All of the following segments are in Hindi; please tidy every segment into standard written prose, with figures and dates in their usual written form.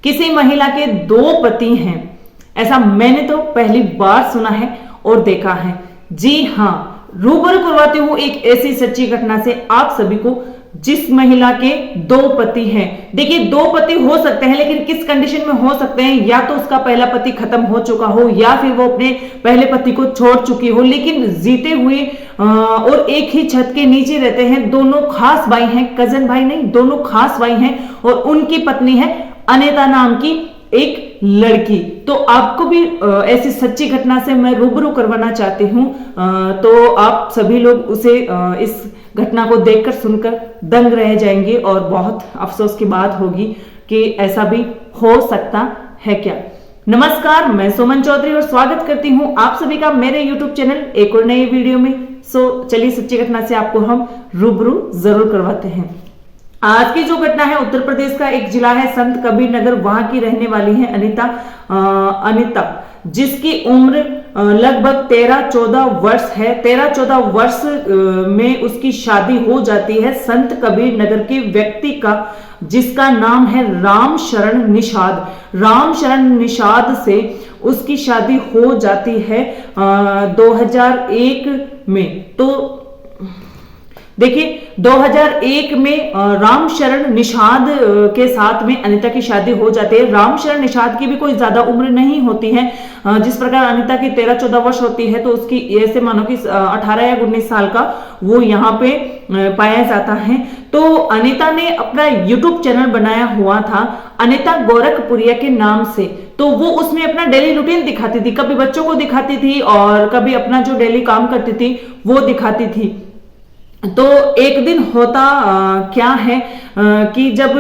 किसी महिला के 2 पति हैं, ऐसा मैंने तो पहली बार सुना है और देखा है। जी हाँ, रूबरू करवाती हूँ एक ऐसी सच्ची घटना से आप सभी को, जिस महिला के 2 पति हैं। देखिए 2 पति हो सकते हैं, लेकिन किस कंडीशन में हो सकते हैं, या तो उसका पहला पति खत्म हो चुका हो या फिर वो अपने पहले पति को छोड़ चुकी हो, लेकिन जीते हुए और एक ही छत के नीचे रहते हैं। दोनों खास भाई हैं, कजन भाई नहीं, दोनों खास भाई हैं और उनकी पत्नी है अनीता नाम की एक लड़की। तो आपको भी ऐसी सच्ची घटना से मैं रूबरू करवाना चाहती हूँ। तो आप सभी लोग उसे इस घटना को देखकर सुनकर दंग रह जाएंगे और बहुत अफसोस की बात होगी कि ऐसा भी हो सकता है क्या। नमस्कार, मैं सुमन चौधरी और स्वागत करती हूँ आप सभी का मेरे YouTube चैनल एक और नई वीडियो में। चलिए सच्ची घटना से आपको हम रूबरू जरूर करवाते हैं। आज की जो घटना है उत्तर प्रदेश का एक जिला है संत कबीर नगर, वहां की रहने वाली है अनीता, जिसकी उम्र लगभग 13-14 वर्ष है। 13-14 वर्ष में उसकी शादी हो जाती है संत कबीर नगर के व्यक्ति का, जिसका नाम है रामशरण निषाद। रामशरण निषाद से उसकी शादी हो जाती है 2001 में। तो देखिए 2001 में रामशरण निषाद के साथ में अनीता की शादी हो जाती है। रामशरण निषाद की भी कोई ज्यादा उम्र नहीं होती है, जिस प्रकार अनीता की 13-14 वर्ष होती है, तो उसकी ऐसे मानो कि 18 या 19 साल का वो यहाँ पे पाया जाता है। तो अनीता ने अपना YouTube चैनल बनाया हुआ था अनीता गोरखपुरिया के नाम से। तो वो उसमें अपना डेली रूटीन दिखाती थी, कभी बच्चों को दिखाती थी और कभी अपना जो डेली काम करती थी वो दिखाती थी। तो एक दिन होता क्या है कि जब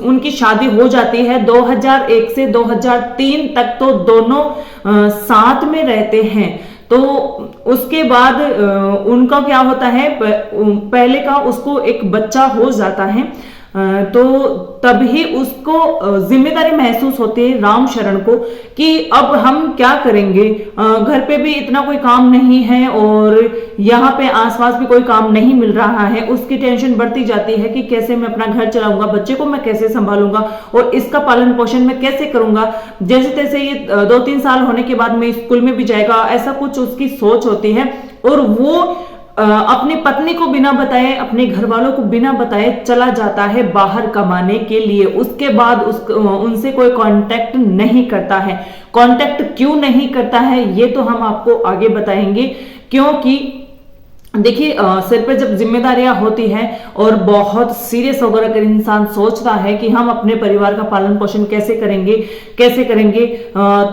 उनकी शादी हो जाती है 2001 से 2003 तक, तो दोनों साथ में रहते हैं। तो उसके बाद उनका क्या होता है, पहले का उसको एक बच्चा हो जाता है। तो तभी उसको जिम्मेदारी महसूस होती है रामशरण को कि अब हम क्या करेंगे, घर पे भी इतना कोई काम नहीं है और यहाँ पे आसपास भी कोई काम नहीं मिल रहा है। उसकी टेंशन बढ़ती जाती है कि कैसे मैं अपना घर चलाऊंगा, बच्चे को मैं कैसे संभालूंगा और इसका पालन पोषण मैं कैसे करूंगा। जैसे तैसे ये 2-3 साल होने के बाद में स्कूल में भी जाएगा, ऐसा कुछ उसकी सोच होती है। और वो अपनी पत्नी को बिना बताए, अपने घर वालों को बिना बताए चला जाता है बाहर कमाने के लिए। उसके बाद उनसे कोई कांटेक्ट नहीं करता है। कांटेक्ट क्यों नहीं करता है ये तो हम आपको आगे बताएंगे, क्योंकि देखिए सिर पे जब जिम्मेदारियां होती हैं और बहुत सीरियस होकर अगर इंसान सोचता है कि हम अपने परिवार का पालन पोषण कैसे करेंगे,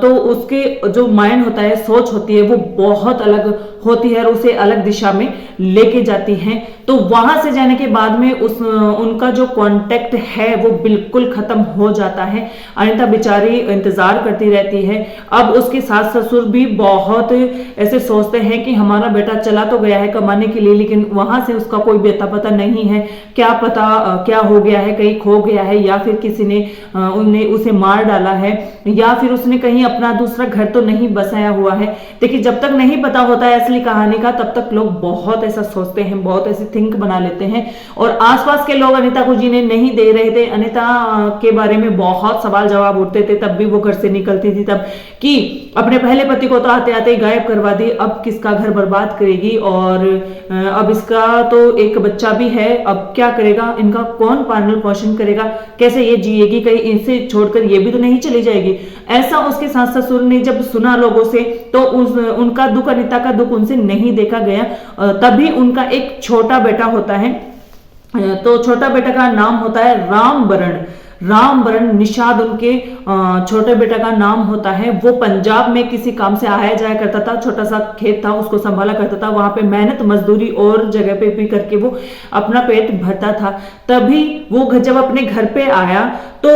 तो उसके जो माइंड होता है, सोच होती है, वो बहुत अलग होती है और उसे अलग दिशा में लेके जाती हैं। तो वहां से जाने के बाद में उनका जो कांटेक्ट है वो बिल्कुल खत्म हो जाता है। अनीता बेचारी इंतजार करती रहती है। अब उसके सास ससुर भी बहुत ऐसे सोचते हैं कि हमारा बेटा चला तो गया है कमाने के लिए, लेकिन वहां से उसका कोई बेता पता नहीं है। क्या पता क्या हो गया है, कहीं खो गया है या फिर किसी ने उसे मार डाला है, या फिर उसने कहीं अपना दूसरा घर तो नहीं बसाया हुआ है। देखिए जब तक नहीं पता होता है असली कहानी का, तब तक लोग बहुत ऐसा सोचते हैं, बहुत ऐसे थिंक बना लेते हैं। और आसपास के लोग अनीता को जीने नहीं दे रहे थे। अनीता के बारे में बहुत सवाल जवाब उठते थे, तब भी वो घर से निकलती थी तब कि अपने पहले पति को तो आते आते ही गायब करवा दी, अब किसका घर बर्बाद करेगी और अब इसका तो एक बच्चा भी है, अब क्या करेगा, इनका कौन पालन पोषण करेगा, कैसे ये जिएगी, कहीं इनसे छोड़कर ये भी तो नहीं चली जाएगी। ऐसा उसके सास ससुर ने जब सुना लोगों से, तो उनका दुख, अनीता का दुख उनसे नहीं देखा गया। तभी उनका एक छोटा बेटा होता है, तो छोटा बेटा का नाम होता है रामबरण निषाद उनके छोटे बेटा का नाम होता है। वो पंजाब में किसी काम से आया जाया करता था, छोटा सा खेत था उसको संभाला करता था, वहां पे मेहनत मजदूरी और जगह पे भी करके वो अपना पेट भरता था। तभी वो जब अपने घर पे आया, तो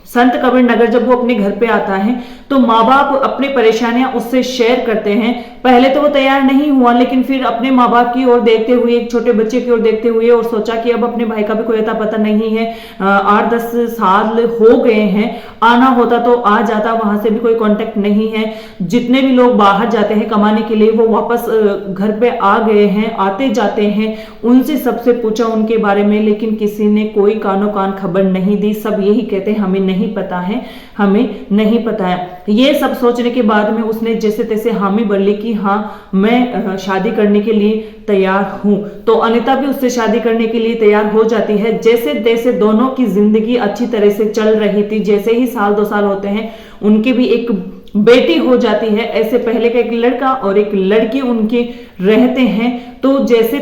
संत कबीर नगर जब वो अपने घर पे आता है, तो माँ बाप अपनी परेशानियां उससे शेयर करते हैं। पहले तो वो तैयार नहीं हुआ, लेकिन फिर अपने माँ बाप की ओर देखते हुए, एक छोटे बच्चे की ओर देखते हुए, और सोचा कि अब अपने भाई का भी कोई अता पता नहीं है, 8-10 साल हो गए हैं, आना होता तो आ जाता, वहां से भी कोई कांटेक्ट नहीं है। जितने भी लोग बाहर जाते हैं कमाने के लिए, वो वापस घर पे आ गए हैं, आते जाते हैं। उनसे सबसे पूछा उनके बारे में, लेकिन किसी ने कोई कानो कान खबर नहीं दी। सब यही कहते हैं हमें नहीं नहीं पता है, हमें नहीं पता है। ये सब सोचने के बाद में उसने जैसे तैसे हामी भर ली कि हाँ मैं शादी करने के लिए तैयार हूं। तो अनीता भी उससे शादी करने के लिए तैयार हो जाती है। जैसे तैसे दोनों की जिंदगी अच्छी तरह से चल रही थी। जैसे ही साल 2 साल होते हैं उनकी भी एक बेटी हो जाती है। ऐसे पहले का एक लड़का और एक लड़की उनके रहते हैं। तो जैसे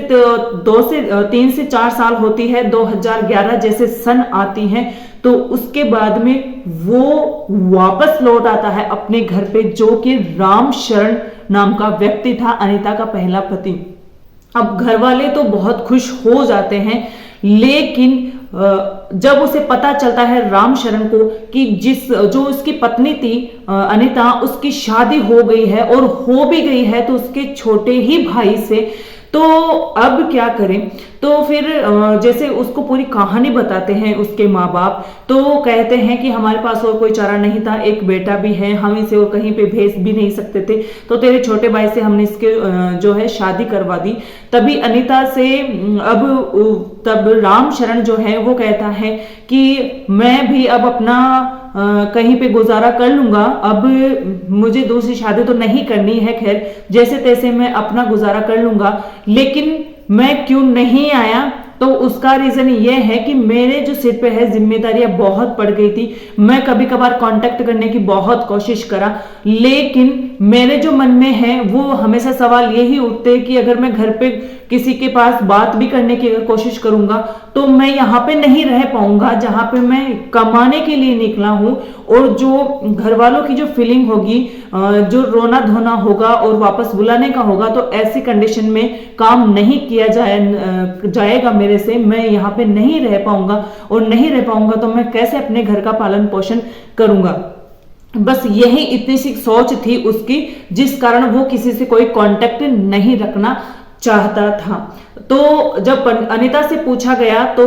3 से 4 साल होती है, 2011 जैसे सन आती है, तो उसके बाद में वो वापस लौट आता है अपने घर पे, जो कि राम शरण नाम का व्यक्ति था, अनीता का पहला पति। अब घर वाले तो बहुत खुश हो जाते हैं, लेकिन जब उसे पता चलता है राम शरण को कि जो उसकी पत्नी थी अनीता, उसकी शादी हो गई है और हो भी गई है, तो उसके छोटे ही भाई से, तो अब क्या करें। तो फिर जैसे उसको पूरी कहानी बताते हैं उसके माँ बाप, तो कहते हैं कि हमारे पास और कोई चारा नहीं था, एक बेटा भी है, हम इसे और कहीं पे भेज भी नहीं सकते थे, तो तेरे छोटे भाई से हमने इसके जो है शादी करवा दी। तभी अनीता से तब राम शरण जो है वो कहता है कि मैं भी अब अपना कहीं पे गुजारा कर लूंगा, अब मुझे दूसरी शादी तो नहीं करनी है, खैर जैसे तैसे मैं अपना गुजारा कर लूंगा, लेकिन मैं क्यों नहीं आया। तो उसका रीजन ये है कि मेरे जो सिर पे है जिम्मेदारियां बहुत पड़ गई थी। मैं कभी कभार कांटेक्ट करने की बहुत कोशिश करा, लेकिन मेरे जो मन में है वो हमेशा सवाल यही उठते कि अगर मैं घर पे किसी के पास बात भी करने की अगर कोशिश करूंगा तो मैं यहाँ पे नहीं रह पाऊंगा जहां पे मैं कमाने के लिए निकला हूं। और जो घर वालों की जो फीलिंग होगी, जो रोना धोना होगा और वापस बुलाने का होगा, तो ऐसी कंडीशन में काम नहीं किया जाएगा मेरे से। मैं यहाँ पे नहीं रह पाऊंगा, और नहीं रह पाऊंगा तो मैं कैसे अपने घर का पालन पोषण करूंगा। बस यही इतनी सी सोच थी उसकी, जिस कारण वो किसी से कोई कांटेक्ट नहीं रखना चाहता था। तो जब अनीता से पूछा गया तो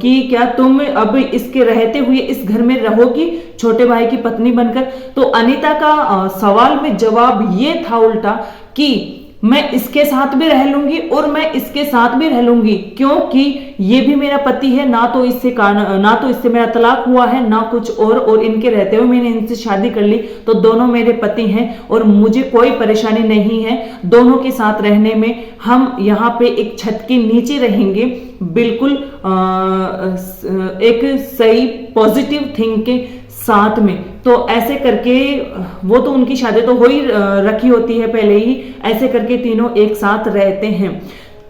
कि क्या तुम अब इसके रहते हुए इस घर में रहोगी छोटे भाई की पत्नी बनकर, तो अनीता का सवाल में जवाब ये था उल्टा कि मैं इसके साथ भी रह लूंगी और मैं इसके साथ भी रह लूंगी, क्योंकि ये भी मेरा पति है, ना तो इससे मेरा तलाक हुआ है ना कुछ और इनके रहते हुए मैंने इनसे शादी कर ली, तो दोनों मेरे पति हैं और मुझे कोई परेशानी नहीं है दोनों के साथ रहने में। हम यहाँ पे एक छत के नीचे रहेंगे, बिल्कुल एक सही पॉजिटिव थिंक के साथ में। तो ऐसे करके वो तो उनकी शादी तो हो ही रखी होती है पहले ही, ऐसे करके तीनों एक साथ रहते हैं।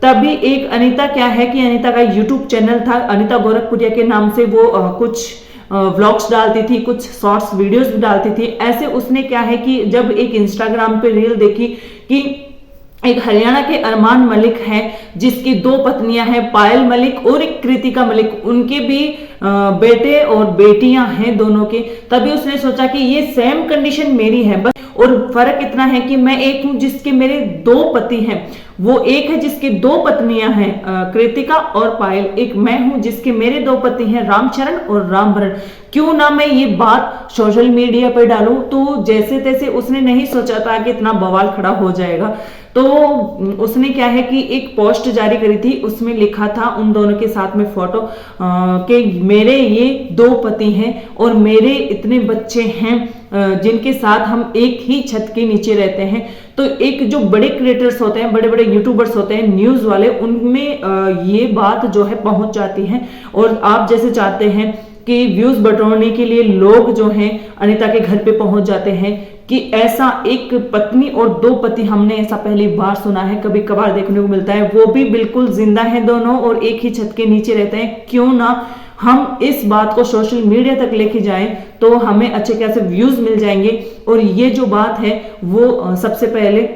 तभी एक अनीता क्या है कि अनीता का यूट्यूब चैनल था, अनीता गोरखपुरिया के नाम से वो कुछ व्लॉग्स डालती थी, कुछ शॉर्ट्स वीडियोस भी डालती थी। ऐसे उसने क्या है कि जब एक इंस्टाग्राम पे रील देखी कि एक हरियाणा के अरमान मलिक हैं जिसकी 2 पत्नियां हैं, पायल मलिक और एक कृतिका मलिक, उनके भी बेटे और बेटियां हैं दोनों के। तभी उसने सोचा कि ये सेम कंडीशन मेरी है, बस और फर्क इतना है कि मैं एक हूं जिसके मेरे 2 पति हैं, वो एक है जिसके 2 पत्नियां हैं कृतिका और पायल, एक मैं हूं जिसके मेरे 2 पति हैं रामचरण और रामभरण। क्यों ना मैं ये बात सोशल मीडिया पर डालूं। तो जैसे तैसे उसने नहीं सोचा था कि इतना बवाल खड़ा हो जाएगा, तो उसने क्या है कि एक पोस्ट जारी करी थी, उसमें लिखा था उन दोनों के साथ में फोटो कि मेरे ये 2 पति हैं और मेरे इतने बच्चे हैं जिनके साथ हम एक ही छत के नीचे रहते हैं। तो एक जो बड़े क्रिएटर्स होते हैं, बड़े बड़े यूट्यूबर्स होते हैं न्यूज वाले, उनमें ये बात जो है पहुंच जाती है। और आप जैसे चाहते हैं कि व्यूज बटोरने के लिए लोग जो हैं अनीता के घर पे पहुंच जाते हैं कि ऐसा एक पत्नी और 2 पति, हमने ऐसा पहली बार सुना है, कभी कभार देखने को मिलता है, वो भी बिल्कुल जिंदा है दोनों और एक ही छत के नीचे रहते हैं। क्यों ना हम इस बात को सोशल मीडिया तक लेके जाएं, तो हमें अच्छे खासे व्यूज मिल जाएंगे और ये जो बात है वो सबसे पहले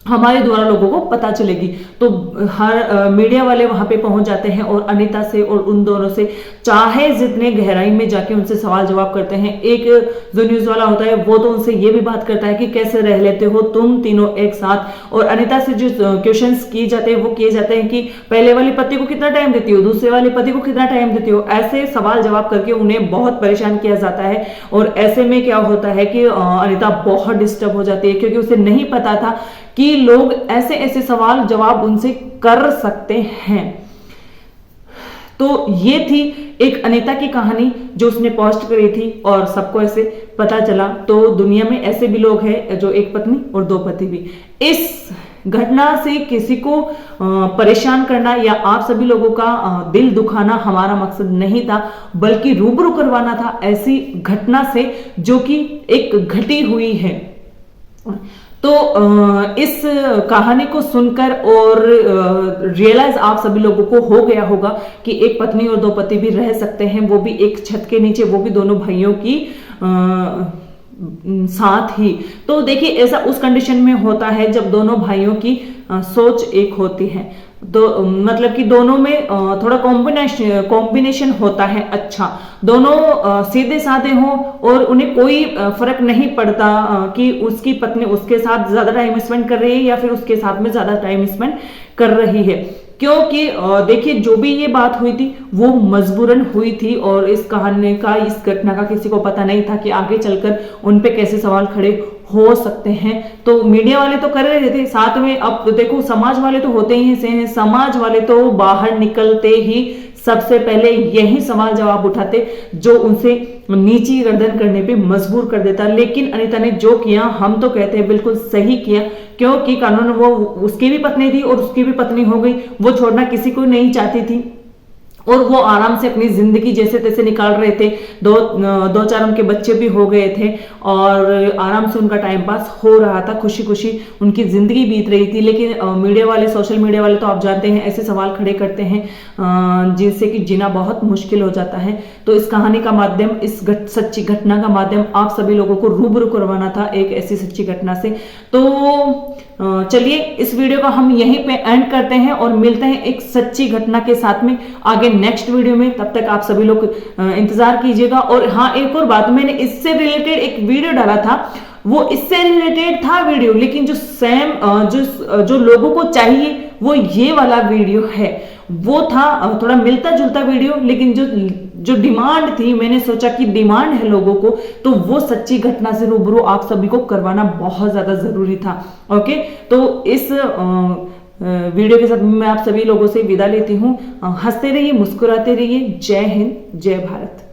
हमारे द्वारा लोगों को पता चलेगी। तो हर मीडिया वाले वहां पे पहुंच जाते हैं और अनीता से और उन दोनों से चाहे जितने गहराई में जाके उनसे सवाल जवाब करते हैं। एक जो न्यूज वाला होता है वो तो उनसे ये भी बात करता है कि कैसे रह लेते हो तुम तीनों एक साथ। और अनीता से जो क्वेश्चंस किए जाते हैं वो किए जाते हैं कि पहले वाले पति को कितना टाइम देती हो, दूसरे वाले पति को कितना टाइम देती हो, ऐसे सवाल जवाब करके उन्हें बहुत परेशान किया जाता है। और ऐसे में क्या होता है कि अनीता बहुत डिस्टर्ब हो जाती है, क्योंकि उसे नहीं पता था कि लोग ऐसे ऐसे सवाल जवाब उनसे कर सकते हैं। तो ये थी एक अनीता की कहानी जो उसने पोस्ट करी थी और सबको ऐसे पता चला। तो दुनिया में ऐसे भी लोग हैं जो एक पत्नी और दो पति भी। इस घटना से किसी को परेशान करना या आप सभी लोगों का दिल दुखाना हमारा मकसद नहीं था, बल्कि रूबरू करवाना था ऐसी घटना से जो कि एक घटी हुई है। तो इस कहानी को सुनकर और रियलाइज आप सभी लोगों को हो गया होगा कि एक पत्नी और दो पति भी रह सकते हैं, वो भी एक छत के नीचे, वो भी दोनों भाइयों की साथ ही। तो देखिए ऐसा उस कंडीशन में होता है जब दोनों भाइयों की सोच एक होती है, तो मतलब कि दोनों में थोड़ा कॉम्बिनेशन होता है। अच्छा, दोनों सीधे साधे हों और उन्हें कोई फर्क नहीं पड़ता कि उसकी पत्नी उसके साथ ज्यादा टाइम स्पेंड कर रही है या फिर उसके साथ में ज्यादा टाइम स्पेंड कर रही है, क्योंकि देखिए जो भी ये बात हुई थी वो मजबूरन हुई थी और इस कहानी का, इस घटना का किसी को पता नहीं था कि आगे चलकर उन पे कैसे सवाल खड़े हो सकते हैं। तो मीडिया वाले तो कर रहे थे, साथ में अब देखो समाज वाले तो होते ही हैं, समाज वाले तो बाहर निकलते ही सबसे पहले यही सवाल जवाब उठाते जो उनसे नीची गर्दन करने पे मजबूर कर देता। लेकिन अनीता ने जो किया हम तो कहते हैं बिल्कुल सही किया, क्योंकि कानून वो उसकी भी पत्नी थी और उसकी भी पत्नी हो गई, वो छोड़ना किसी को नहीं चाहती थी और वो आराम से अपनी जिंदगी जैसे तैसे निकाल रहे थे। दो चार उनके बच्चे भी हो गए थे और आराम से उनका टाइम पास हो रहा था, खुशी खुशी उनकी जिंदगी बीत रही थी। लेकिन मीडिया वाले, सोशल मीडिया वाले तो आप जानते हैं ऐसे सवाल खड़े करते हैं जिनसे कि जीना बहुत मुश्किल हो जाता है। तो इस कहानी का माध्यम, इस सच्ची घटना का माध्यम आप सभी लोगों को रूबरू करवाना था एक ऐसी सच्ची घटना से। तो चलिए इस वीडियो को हम यहीं पे एंड करते हैं और मिलते हैं एक सच्ची घटना के साथ में आगे नेक्स्ट वीडियो में। तब तक आप सभी लोग इंतजार कीजिएगा। और हाँ, एक और बात, मैंने इससे रिलेटेड एक वीडियो डाला था, वो इससे रिलेटेड था वीडियो, लेकिन जो सेम जो लोगों को चाहिए वो ये वाला वीडियो है, वो था थोड़ा मिलता जुलता वीडियो, लेकिन जो डिमांड थी, मैंने सोचा कि डिमांड है लोगों को, तो वो सच्ची घटना से रूबरू आप सभी को करवाना बहुत ज्यादा जरूरी था। ओके, तो इस वीडियो के साथ मैं आप सभी लोगों से विदा लेती हूँ। हंसते रहिए, मुस्कुराते रहिए। जय हिंद, जय भारत।